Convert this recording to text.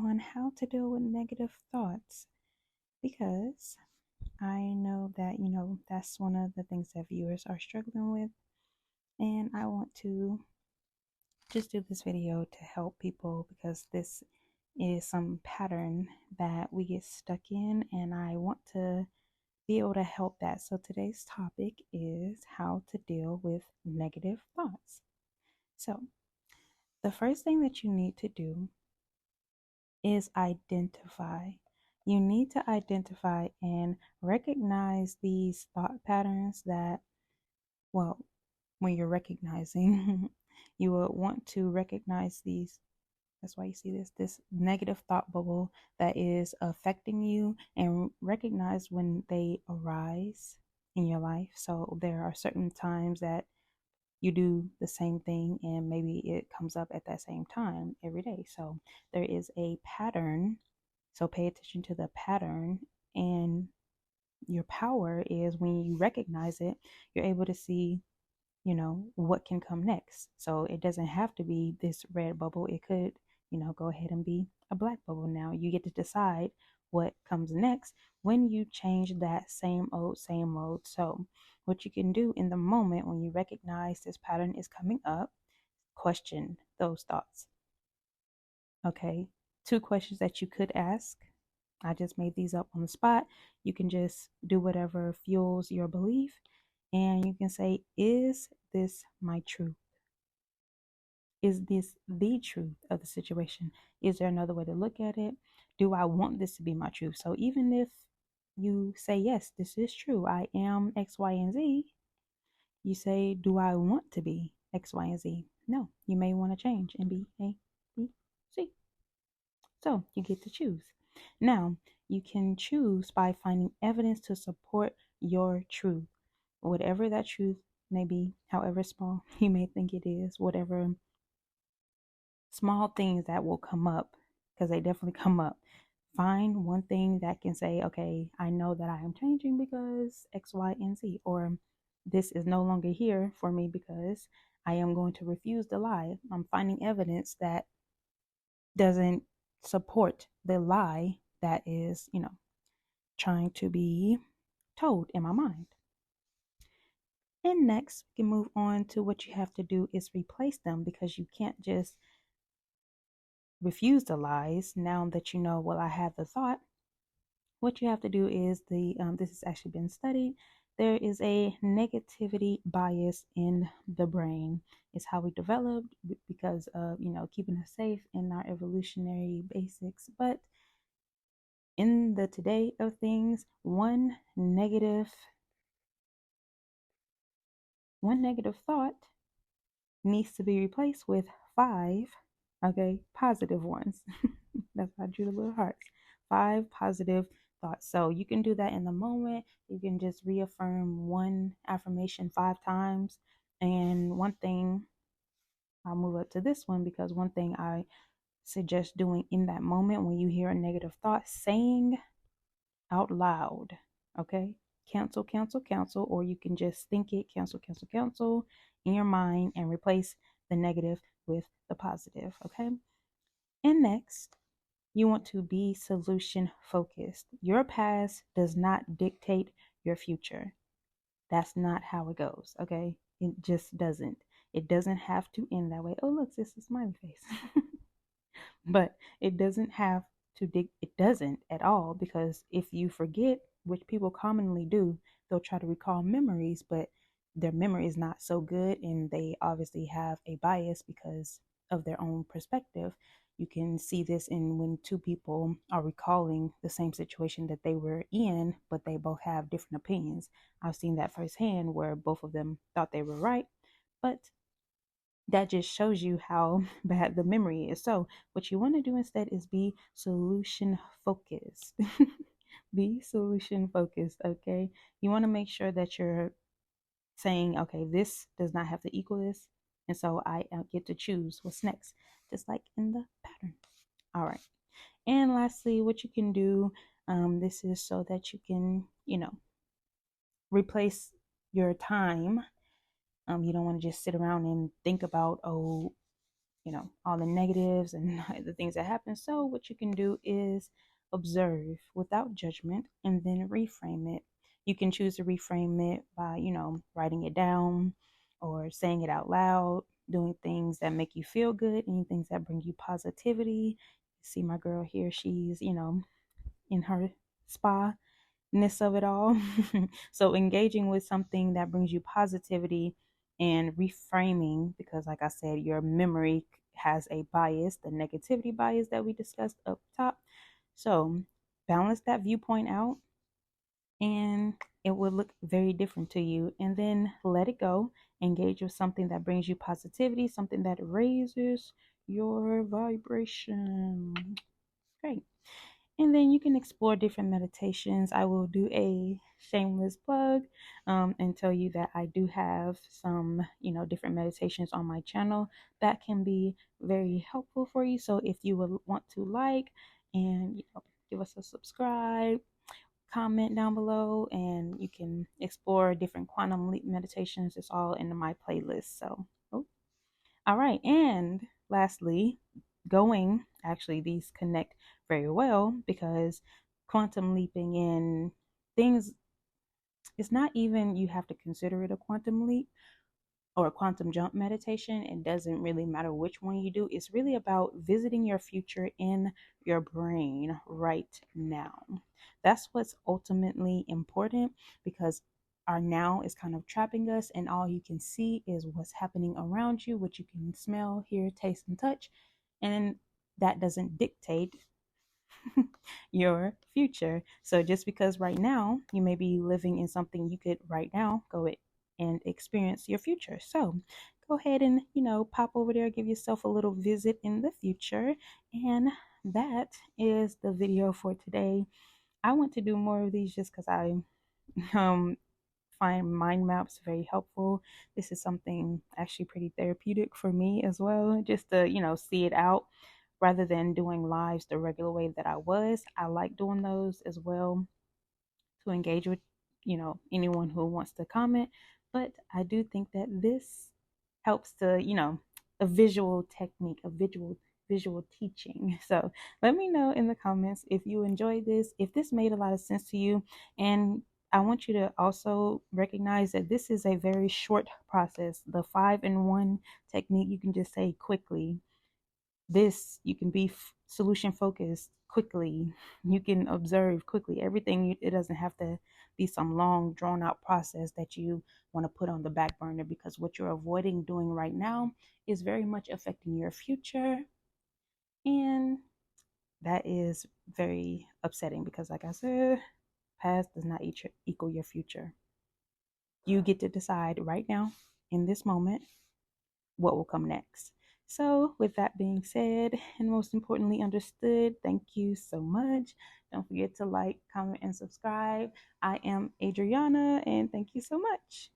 on how to deal with negative thoughts because I know that, that's one of the things that viewers are struggling with. And I want to just do this video to help people because this is some pattern that we get stuck in, and I want to be able to help that. So today's topic is how to deal with negative thoughts. So the first thing that you need to do is identify. You need to identify and recognize these thought patterns that, well, when you're recognizing, you will want to recognize these. That's why you see this negative thought bubble that is affecting you, and recognize when they arise in your life. So there are certain times that you do the same thing and maybe it comes up at that same time every day. So there is a pattern. So pay attention to the pattern, and your power is when you recognize it, you're able to see, what can come next. So it doesn't have to be this red bubble. It could, go ahead and be a black bubble. Now you get to decide what comes next when you change that same old, same old. So what you can do in the moment when you recognize this pattern is coming up, question those thoughts. Okay. 2 questions that you could ask. I just made these up on the spot. You can just do whatever fuels your belief. And you can say, is this my truth? Is this the truth of the situation? Is there another way to look at it? Do I want this to be my truth? So even if you say, yes, this is true, I am X, Y, and Z, you say, do I want to be X, Y, and Z? No, you may want to change and be A, B, C. So you get to choose. Now, you can choose by finding evidence to support your truth, whatever that truth may be, however small you may think it is, whatever small things that will come up, because they definitely come up. Find one thing that can say, okay, I know that I am changing because X, Y, and Z, or this is no longer here for me because I am going to refuse the lie. I'm finding evidence that doesn't support the lie that is, trying to be told in my mind. And next, we can move on to what you have to do is replace them, because you can't just refuse the lies now that you know, well, I have the thought. What you have to do is this has actually been studied. There is a negativity bias in the brain. It's how we developed because of, keeping us safe in our evolutionary basics. But in the today of things, one negative thought needs to be replaced with 5, okay, positive ones. That's why I drew the little hearts. 5 positive thoughts. So you can do that in the moment. You can just reaffirm one affirmation 5 times. And one thing, I'll move up to this one, because one thing I suggest doing in that moment when you hear a negative thought, saying out loud, okay? Cancel, cancel, cancel, or you can just think it, cancel, cancel, cancel in your mind, and replace the negative with the positive, okay? And next, you want to be solution focused. Your past does not dictate your future. That's not how it goes, okay? It just doesn't. It doesn't have to end that way. Oh, look, this is a smiley face. But it doesn't have to it doesn't at all, because if you forget, which people commonly do, they'll try to recall memories, but their memory is not so good, and they obviously have a bias because of their own perspective. You can see this in when 2 people are recalling the same situation that they were in, but they both have different opinions. I've seen that firsthand where both of them thought they were right, but that just shows you how bad the memory is. So what you want to do instead is be solution focused. Be solution focused, okay? You want to make sure that you're saying, okay, this does not have to equal this, and so I get to choose what's next, just like in the pattern. All right. And lastly, what you can do, this is so that you can, replace your time. You don't want to just sit around and think about, oh, all the negatives and the things that happen. So what you can do is observe without judgment and then reframe it. You can choose to reframe it by, writing it down or saying it out loud, doing things that make you feel good, any things that bring you positivity. See my girl here, she's, in her spa ness of it all. So engaging with something that brings you positivity and reframing, because like I said, your memory has a bias, the negativity bias that we discussed up top. So balance that viewpoint out and it will look very different to you. And then let it go. Engage with something that brings you positivity, something that raises your vibration. Great. And then you can explore different meditations. I will do a shameless plug and tell you that I do have some, different meditations on my channel that can be very helpful for you. So if you would want to and give us a subscribe, comment down below, and you can explore different quantum leap meditations. It's all in my playlist. So, oh, all right. And lastly, these connect very well because quantum leaping in things, it's not even you have to consider it a quantum leap or a quantum jump meditation. It doesn't really matter which one you do. It's really about visiting your future in your brain right now. That's what's ultimately important because our now is kind of trapping us, and all you can see is what's happening around you, what you can smell, hear, taste, and touch. And that doesn't dictate your future. So just because right now you may be living in something, you could right now and experience your future. So go ahead and, pop over there, give yourself a little visit in the future. And that is the video for today. I want to do more of these just because I um find mind maps very helpful. This is something actually pretty therapeutic for me as well, just to, see it out rather than doing lives the regular way that I was. I like doing those as well to engage with, anyone who wants to comment. But I do think that this helps to, a visual technique, a visual teaching. So let me know in the comments if you enjoyed this, if this made a lot of sense to you. And I want you to also recognize that this is a very short process. The 5-in-1 technique, you can just say quickly. This, you can be solution focused quickly. You can observe quickly. Everything, it doesn't have to be some long, drawn out process that you want to put on the back burner because what you're avoiding doing right now is very much affecting your future. And that is very upsetting because, like I said, past does not equal your future. You get to decide right now, in this moment, what will come next. So, with that being said, and most importantly understood, thank you so much. Don't forget to like, comment, and subscribe. I am Adriana, and thank you so much.